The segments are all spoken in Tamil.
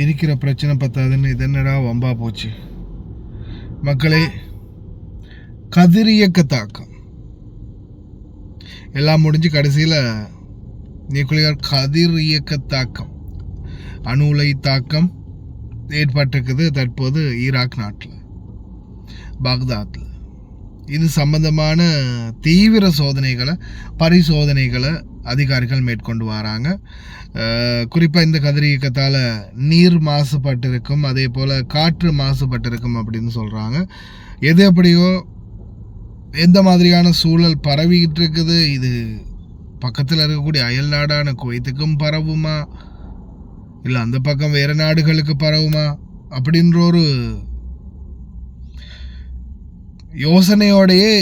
இருக்கிற பிரச்சனை பத்தாதுன்னு இது என்னடா வம்பா போச்சு மக்களே. கதிரியக்க தாக்கம் எல்லாம் முடிஞ்சு கடைசியில் நியூக்ளியர் கதிர் இயக்க தாக்கம், அணு உலை தாக்கம் ஏற்பட்டிருக்குது தற்போது ஈராக் நாட்டில், பாக்தாத்தில். இது சம்பந்தமான தீவிர சோதனைகளை பரிசோதனைகளை அதிகாரிகள் மேற்கொண்டு வராங்க. குறிப்பாக இந்த கதிரியக்கத்தால் நீர் மாசுபட்டிருக்கும், அதே போல் காற்று மாசுபட்டிருக்கும் அப்படின்னு சொல்கிறாங்க. எது எப்படியோ எந்த மாதிரியான சூழல் பரவிக்கிட்டு இருக்குது, இது பக்கத்தில் இருக்கக்கூடிய அயல் நாடான குவைத்துக்கும் பரவுமா இல்லை அந்த பக்கம் வேறு நாடுகளுக்கு பரவுமா அப்படின்ற ஒரு யோசனையோடையே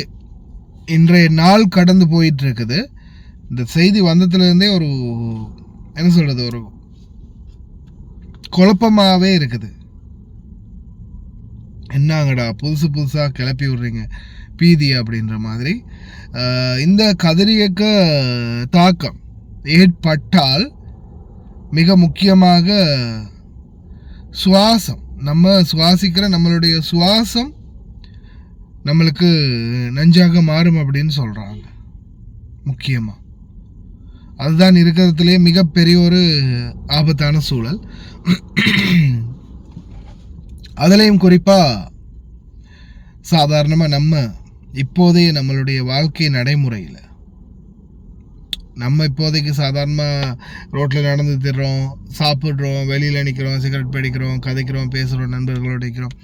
இன்றைய நாள் கடந்து போயிட்டு இருக்குது. இந்த செய்தி வந்ததுலேருந்தே ஒரு என்ன சொல்கிறது, ஒரு குழப்பமாகவே இருக்குது. என்னங்கடா புதுசாக கிளப்பி விடுறீங்க பீதி அப்படின்ற மாதிரி. இந்த கதிரியக்க தாக்கம் ஏற்பட்டால் மிக முக்கியமாக சுவாசம், நம்ம சுவாசிக்கிற நம்மளுடைய சுவாசம் நம்மளுக்கு நஞ்சாக மாறும் அப்படின்னு சொல்கிறாங்க. முக்கியமாக அதுதான் இருக்கிறதுலே மிகப்பெரிய ஒரு ஆபத்தான சூழல். அதுலேயும் குறிப்பாக சாதாரணமாக நம்ம இப்போதைய நம்மளுடைய வாழ்க்கை நடைமுறையில் நம்ம இப்போதைக்கு சாதாரணமாக ரோட்டில் நடந்து திடுறோம், சாப்பிட்றோம், வெளியில் நிற்கிறோம், சிகரெட் பிடிக்கிறோம், கதைக்கிறோம், பேசுகிறோம், நண்பர்களோடு நிற்கிறோம்,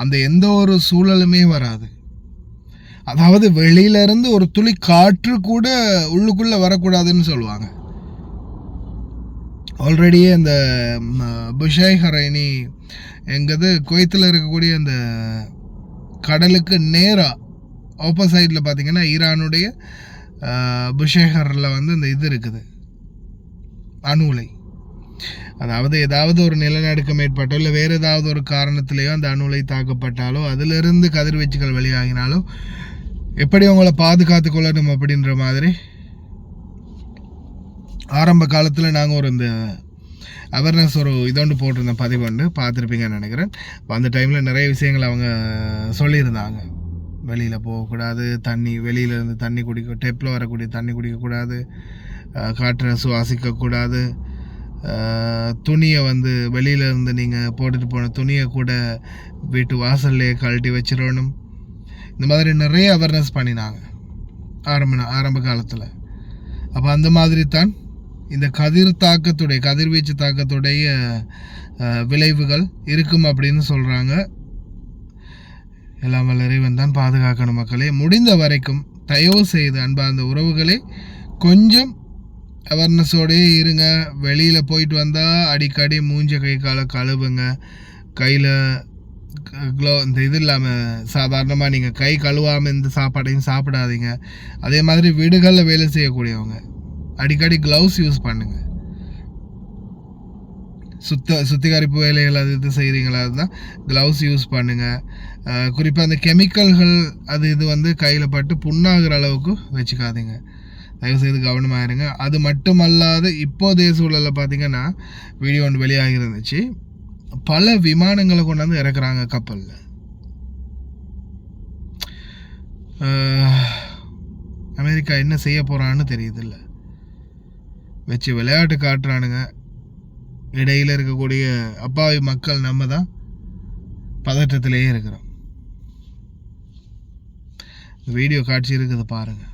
அந்த எந்த ஒரு சூழலுமே வராது. அதாவது வெளியிலேருந்து ஒரு துளி காற்று கூட உள்ளுக்குள்ளே வரக்கூடாதுன்னு சொல்லுவாங்க. ஆல்ரெடியே அந்த புஷாய் ஹரைனி எங்கிறது குவைத்தில் இருக்கக்கூடிய அந்த கடலுக்கு நேராக ஆப்போசைட்டில் பார்த்தீங்கன்னா ஈரானுடைய புஷேகரில் வந்து இந்த இது இருக்குது, அணு உலை. அதாவது ஏதாவது ஒரு நிலநடுக்கம் ஏற்பட்டோ இல்லை வேறு ஏதாவது ஒரு காரணத்திலேயோ அந்த அணு உலை தாக்கப்பட்டாலோ அதிலிருந்து கதிர்வீச்சுகள் வெளியாகினாலோ எப்படி அவங்கள பாதுகாத்து கொள்ளணும் அப்படின்ற மாதிரி ஆரம்ப காலத்தில் நாங்கள் ஒரு இந்த அவேர்னஸ் ஒரு இதோண்டு போட்டிருந்தோம், பதிவுண்டு பார்த்துருப்பீங்கன்னு நினைக்கிறேன். அந்த டைமில் நிறைய விஷயங்கள் அவங்க சொல்லியிருந்தாங்க. வெளியில் போகக்கூடாது, தண்ணி வெளியிலேருந்து தண்ணி டெப்பில் வரக்கூடிய தண்ணி குடிக்கக்கூடாது, காற்றை சுவாசிக்கக்கூடாது, துணியை வந்து வெளியிலேருந்து நீங்கள் போட்டுட்டு போன துணியை கூட வீட்டு வாசல்லையே கழட்டி வச்சிடணும். இந்த மாதிரி நிறைய அவேர்னஸ் பண்ணினாங்க ஆரம்ப காலத்தில். அப்போ அந்த மாதிரி தான் இந்த கதிர்வீச்சு தாக்கத்துடைய விளைவுகள் இருக்கும் அப்படின்னு சொல்கிறாங்க. எல்லாம் வல்ல இறைவன் தான் பாதுகாக்கணும் மக்களே. முடிந்த வரைக்கும் தயவு செய்து அன்பார்ந்த உறவுகளே கொஞ்சம் அவேர்னஸோடே இருங்க. வெளியில் போயிட்டு வந்தால் அடிக்கடி மூஞ்ச கை காலை கழுவுங்க. கையில் இந்த இது இல்லாமல் சாதாரணமாக நீங்கள் கை கழுவாமல் இந்த சாப்பாட்டையும் சாப்பிடாதீங்க. அதே மாதிரி வீடுகளில் வேலை செய்யக்கூடியவங்க அடிக்கடி க்ளவுஸ் யூஸ் பண்ணுங்கள். சுத்திகரிப்பு வேலைகள் அது இது செய்கிறீங்களா அதுதான் க்ளவுஸ் யூஸ் பண்ணுங்கள். குறிப்பாக அந்த கெமிக்கல்கள் அது இது வந்து கையில் பட்டு புண்ணாகிற அளவுக்கு வச்சுக்காதீங்க. தயவுசெய்து கவனமாக இருங்க. அது மட்டுமல்லாது இப்போதைய சூழலில் பார்த்திங்கன்னா வீடியோ ஒன்று வெளியாகி இருந்துச்சு, பல விமானங்களை கொண்டாந்து இறக்குறாங்க கப்பலில். அமெரிக்கா என்ன செய்ய போகிறான்னு தெரியுதில்ல, வச்சு விளையாட்டு காட்டுறானுங்க. இடையில் இருக்கக்கூடிய அப்பாவி மக்கள் நம்ம தான் பதற்றத்திலேயே இருக்கிறோம். வீடியோ காட்சி இருக்குது பாருங்கள்.